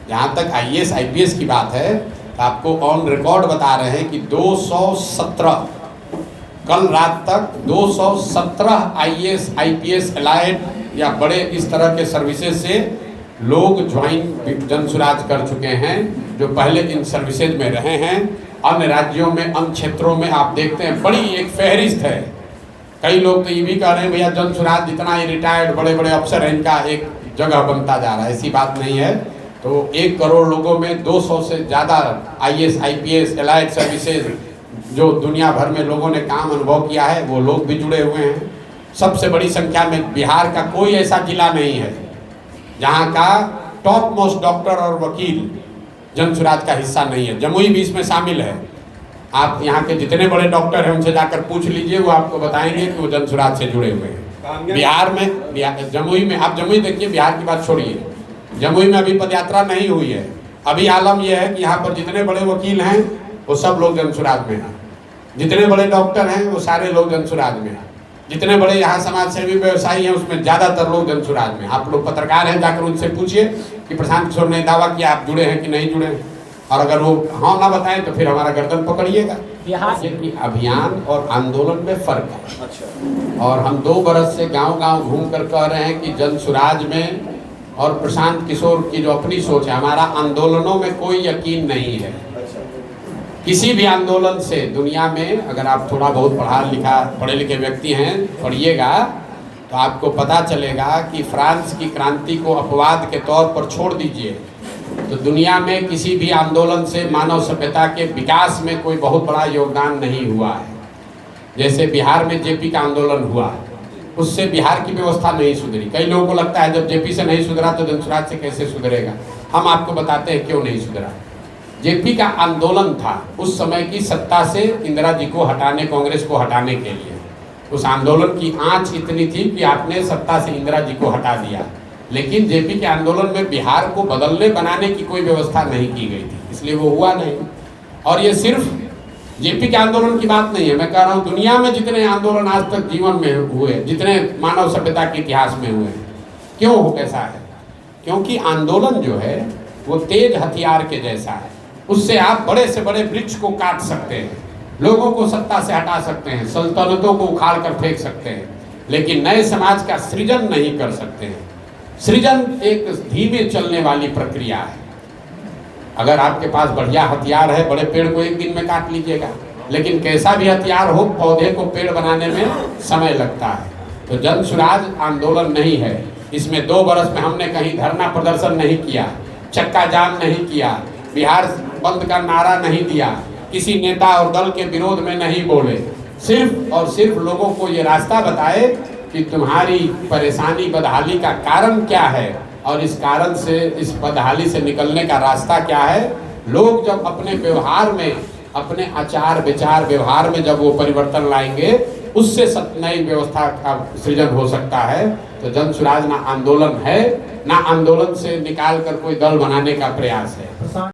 जहाँ तक IAS IPS की बात है तो आपको ऑन रिकॉर्ड बता रहे हैं कि 217 कल रात तक 217 आईएएस आईपीएस एलाइड या बड़े इस तरह के सर्विसेज से लोग ज्वाइन जनसुराज कर चुके हैं, जो पहले इन सर्विसेज में रहे हैं। अन्य राज्यों में, अन्य क्षेत्रों में आप देखते हैं बड़ी एक फहरिस्त है। कई लोग तो ये भी कह रहे हैं भैया जनसुराज जितना ही रिटायर्ड बड़े बड़े अफसर हैं इनका एक जगह बनता जा रहा है। ऐसी बात नहीं है। तो 1 करोड़ लोगों में 200 से ज़्यादा आईएएस आईपीएस एलाइड सर्विसेज जो दुनिया भर में लोगों ने काम अनुभव किया है वो लोग भी जुड़े हुए हैं। सबसे बड़ी संख्या में बिहार का कोई ऐसा जिला नहीं है जहाँ का टॉप मोस्ट डॉक्टर और वकील जनसुराज का हिस्सा नहीं है। जमुई भी इसमें शामिल है। आप यहाँ के जितने बड़े डॉक्टर हैं उनसे जाकर पूछ लीजिए, वो आपको बताएंगे कि वो जनसुराज से जुड़े हुए हैं। बिहार में जमुई में, आप जमुई देखिए, बिहार की बात छोड़िए, जमुई में अभी पदयात्रा नहीं हुई है। अभी आलम यह है कि यहाँ पर जितने बड़े वकील हैं वो सब लोग जनसुराज में हैं, जितने बड़े डॉक्टर हैं वो सारे लोग जनसुराज में हैं, जितने बड़े यहाँ समाज सेवी व्यवसायी हैं उसमें ज़्यादातर लोग जनसुराज में। आप लोग पत्रकार हैं, जाकर उनसे पूछिए कि प्रशांत किशोर ने दावा किया आप जुड़े हैं कि नहीं जुड़े हैं, और अगर वो हाँ ना बताएं तो फिर हमारा गर्दन पकड़िएगा। अभियान और आंदोलन में फर्क है। अच्छा। और हम 2 बरस से गांव-गांव घूमकर कह रहे हैं कि जनसुराज में और प्रशांत किशोर की जो अपनी सोच है, हमारा आंदोलनों में कोई यकीन नहीं है। किसी भी आंदोलन से दुनिया में, अगर आप थोड़ा बहुत पढ़े लिखे व्यक्ति हैं, पढ़िएगा तो आपको पता चलेगा कि फ्रांस की क्रांति को अपवाद के तौर पर छोड़ दीजिए तो दुनिया में किसी भी आंदोलन से मानव सभ्यता के विकास में कोई बहुत बड़ा योगदान नहीं हुआ है। जैसे बिहार में जेपी का आंदोलन हुआ, उससे बिहार की व्यवस्था नहीं सुधरी। कई लोगों को लगता है जब जेपी से नहीं सुधरा तो जनसुराज से कैसे सुधरेगा। हम आपको बताते हैं क्यों नहीं सुधरा। जेपी का आंदोलन था उस समय की सत्ता से इंदिरा जी को हटाने, कांग्रेस को हटाने के लिए। उस आंदोलन की आंच इतनी थी कि आपने सत्ता से इंदिरा जी को हटा दिया, लेकिन जेपी के आंदोलन में बिहार को बदलने बनाने की कोई व्यवस्था नहीं की गई थी, इसलिए वो हुआ नहीं। और ये सिर्फ जेपी के आंदोलन की बात नहीं है, मैं कह रहा हूँ दुनिया में जितने आंदोलन आज तक जीवन में हुए, जितने मानव सभ्यता के इतिहास में हुए, क्यों हो कैसा है? क्योंकि आंदोलन जो है वो तेज हथियार के जैसा है। उससे आप बड़े से बड़े वृक्ष को काट सकते हैं, लोगों को सत्ता से हटा सकते हैं, सल्तनतों को उखाड़ कर फेंक सकते हैं, लेकिन नए समाज का सृजन नहीं कर सकते हैं। सृजन एक धीमे चलने वाली प्रक्रिया है। अगर आपके पास बढ़िया हथियार है, बड़े पेड़ को 1 दिन में काट लीजिएगा, लेकिन कैसा भी हथियार हो, पौधे को पेड़ बनाने में समय लगता है। तो जनसुराज आंदोलन नहीं है। इसमें 2 बरस में हमने कहीं धरना प्रदर्शन नहीं किया, चक्का जाम नहीं किया, बिहार बंद का नारा नहीं दिया, किसी नेता और दल के विरोध में नहीं बोले। सिर्फ और सिर्फ लोगों को ये रास्ता बताए कि तुम्हारी परेशानी, बदहाली का कारण क्या है और इस कारण से, इस बदहाली से निकलने का रास्ता क्या है। लोग जब अपने व्यवहार में, अपने आचार विचार व्यवहार में जब वो परिवर्तन लाएंगे, उससे नई व्यवस्था का सृजन हो सकता है। तो जनसुराज ना आंदोलन है, ना आंदोलन से निकाल कर कोई दल बनाने का प्रयास है।